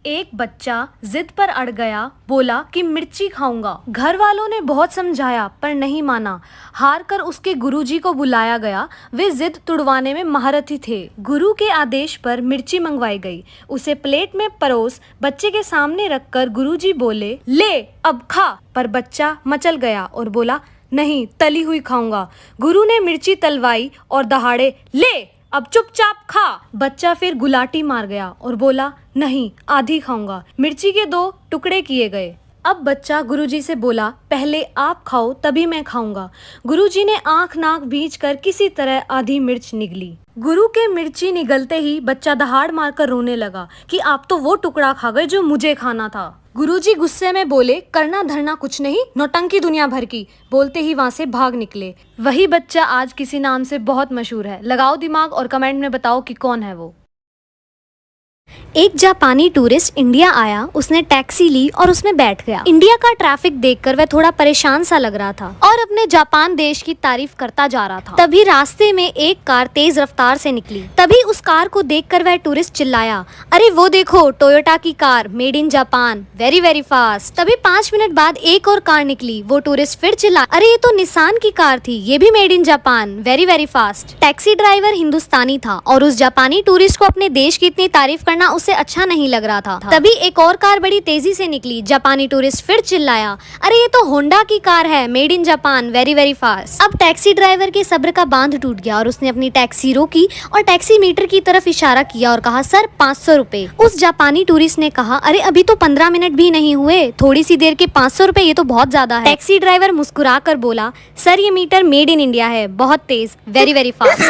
एक बच्चा जिद पर अड़ गया, बोला कि मिर्ची खाऊंगा। घर वालों ने बहुत समझाया पर नहीं माना। हार कर उसके गुरुजी को बुलाया गया। वे जिद तुड़वाने में महारथी थे। गुरु के आदेश पर मिर्ची मंगवाई गई। उसे प्लेट में परोस बच्चे के सामने रखकर गुरुजी बोले, ले अब खा। पर बच्चा मचल गया और बोला, नहीं, तली हुई खाऊंगा। गुरु ने मिर्ची तलवाई और दहाड़े, ले अब चुपचाप खा। बच्चा फिर गुलाटी मार गया और बोला, नहीं, आधी खाऊंगा। मिर्ची के 2 टुकड़े किए गए। अब बच्चा गुरुजी से बोला, पहले आप खाओ तभी मैं खाऊंगा। गुरुजी ने आंख नाक बींच कर किसी तरह आधी मिर्च निगली। गुरु के मिर्ची निगलते ही बच्चा दहाड़ मारकर रोने लगा कि आप तो वो टुकड़ा खा गए जो मुझे खाना था। गुरुजी गुस्से में बोले, करना धरना कुछ नहीं, नौटंकी दुनिया भर की। बोलते ही वहाँ से भाग निकले। वही बच्चा आज किसी नाम से बहुत मशहूर है। लगाओ दिमाग और कमेंट में बताओ कि कौन है वो। एक जापानी टूरिस्ट इंडिया आया। उसने टैक्सी ली और उसमें बैठ गया। इंडिया का ट्रैफिक देखकर वह थोड़ा परेशान सा लग रहा था और अपने जापान देश की तारीफ करता जा रहा था। तभी रास्ते में एक कार तेज रफ्तार से निकली। तभी उस कार को देखकर वह टूरिस्ट चिल्लाया, अरे वो देखो, टोयोटा की car, made in Japan, very very fast. तभी 5 मिनट बाद एक और कार निकली। वो टूरिस्ट फिर चिल्ला, अरे ये तो निसान की कार थी, ये भी made in Japan, very very fast. Taxi driver Hindustani था और उस जापानी टूरिस्ट को अपने देश की इतनी तारीफ करना उसे अच्छा नहीं लग रहा था। तभी एक और कार बड़ी तेजी से निकली। जापानी टूरिस्ट फिर चिल्लाया, अरे ये तो होंडा की कार है, made in Japan, very very fast. अब टैक्सी ड्राइवर के सब्र का बांध टूट गया और उसने अपनी टैक्सी रोकी और टैक्सी मीटर की तरफ इशारा किया और कहा, सर 500 रुपए। उस जापानी टूरिस्ट ने कहा, अरे अभी तो 15 मिनट भी नहीं हुए, थोड़ी सी देर के 500 रुपए, ये तो बहुत ज्यादा है। टैक्सी ड्राइवर मुस्कुरा कर बोला, सर ये मीटर मेड इन इंडिया है, बहुत तेज, वेरी वेरी फास्ट।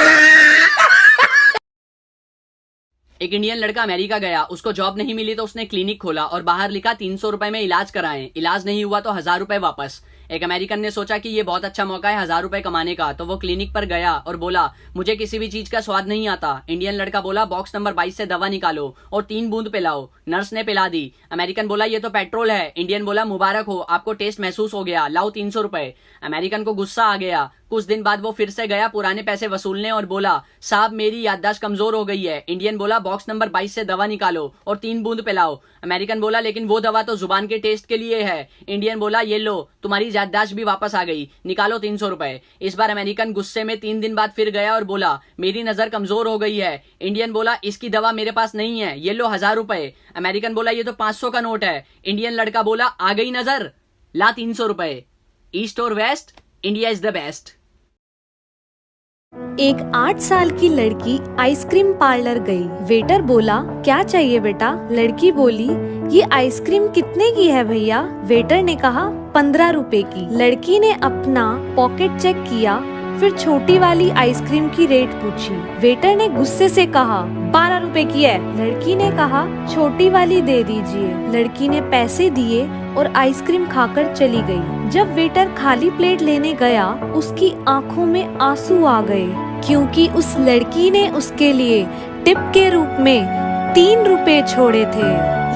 एक इंडियन लड़का अमेरिका गया। उसको जॉब नहीं मिली तो उसने क्लिनिक खोला और बाहर लिखा 300 रुपए में इलाज कराएं। इलाज नहीं हुआ तो 1000 रुपए वापस। एक अमेरिकन ने सोचा कि ये बहुत अच्छा मौका है 1000 रुपए कमाने का, तो वो क्लिनिक पर गया और बोला, मुझे किसी भी चीज का स्वाद नहीं आता। इंडियन लड़का बोला, बॉक्स नंबर 22 से दवा निकालो और 3 बूंद पिलाओ। नर्स ने पिला दी। अमेरिकन बोला, ये तो पेट्रोल है। इंडियन बोला, मुबारक हो, आपको टेस्ट महसूस हो गया, लाओ 300 रुपए। अमेरिकन को गुस्सा आ गया। कुछ दिन बाद वो फिर से गया पुराने पैसे वसूलने और बोला, साहब मेरी याददाश्त कमजोर हो गई है। इंडियन बोला, बॉक्स नंबर 22 से दवा निकालो और 3 बूंद पिलाओ। अमेरिकन बोला, लेकिन वो दवा तो जुबान के टेस्ट के लिए है। इंडियन बोला, ये लो, तुम्हारी याददाश्त भी वापस आ गई, निकालो 300 रुपए। इस बार अमेरिकन गुस्से में 3 दिन बाद फिर गया और बोला, मेरी नजर कमजोर हो गई है। इंडियन बोला, इसकी दवा मेरे पास नहीं है, ये लो 1000 रुपए। अमेरिकन बोला, ये तो 500 का नोट है। इंडियन लड़का बोला, आ गई नजर, ला 300 रुपए। ईस्ट और west, India is the best. एक 8 साल की लड़की आइसक्रीम पार्लर गई। वेटर बोला, क्या चाहिए बेटा? लड़की बोली, ये आइसक्रीम कितने की है भैया? वेटर ने कहा, 15 रुपए की। लड़की ने अपना पॉकेट चेक किया, फिर छोटी वाली आइसक्रीम की रेट पूछी। वेटर ने गुस्से से कहा, 12 रुपए की है। लड़की ने कहा, छोटी वाली दे दीजिए। लड़की ने पैसे दिए और आइसक्रीम खाकर चली गई। जब वेटर खाली प्लेट लेने गया, उसकी आंखों में आंसू आ गए, क्योंकि उस लड़की ने उसके लिए टिप के रूप में 3 रुपए छोड़े थे।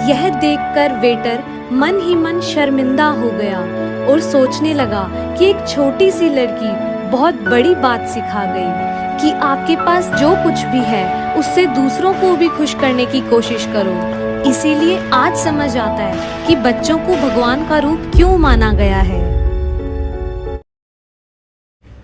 यह देखकर वेटर मन ही मन शर्मिंदा हो गया और सोचने लगा कि एक छोटी सी लड़की बहुत बड़ी बात सिखा गई कि आपके पास जो कुछ भी है उससे दूसरों को भी खुश करने की कोशिश करो। इसीलिए आज समझ आता है कि बच्चों को भगवान का रूप क्यों माना गया है।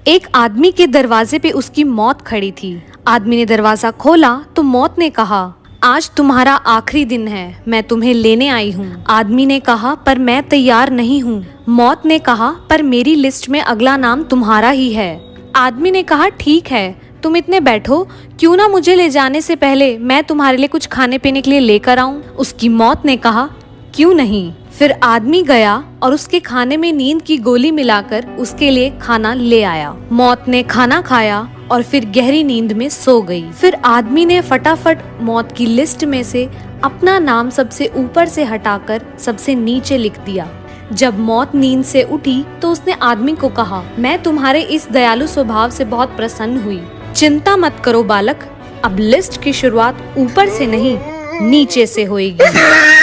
एक आदमी के दरवाजे पे उसकी मौत खड़ी थी। आदमी ने दरवाजा खोला तो मौत ने कहा, आज तुम्हारा आखिरी दिन है, मैं तुम्हें लेने आई हूँ। आदमी ने कहा, पर मैं तैयार नहीं हूँ। मौत ने कहा, पर मेरी लिस्ट में अगला नाम तुम्हारा ही है। आदमी ने कहा, ठीक है, तुम इतने बैठो, क्यों ना मुझे ले जाने से पहले मैं तुम्हारे लिए कुछ खाने पीने के लिए लेकर आऊं? उसकी मौत ने कहा, क्यों नहीं। फिर आदमी गया और उसके खाने में नींद की गोली मिलाकर उसके लिए खाना ले आया। मौत ने खाना खाया और फिर गहरी नींद में सो गई। फिर आदमी ने फटाफट मौत की लिस्ट में से अपना नाम सबसे ऊपर से हटाकर सबसे नीचे लिख दिया। जब मौत नींद से उठी तो उसने आदमी को कहा, मैं तुम्हारे इस दयालु स्वभाव से बहुत प्रसन्न हुई। चिंता मत करो बालक, अब लिस्ट की शुरुआत ऊपर से नहीं नीचे से होएगी।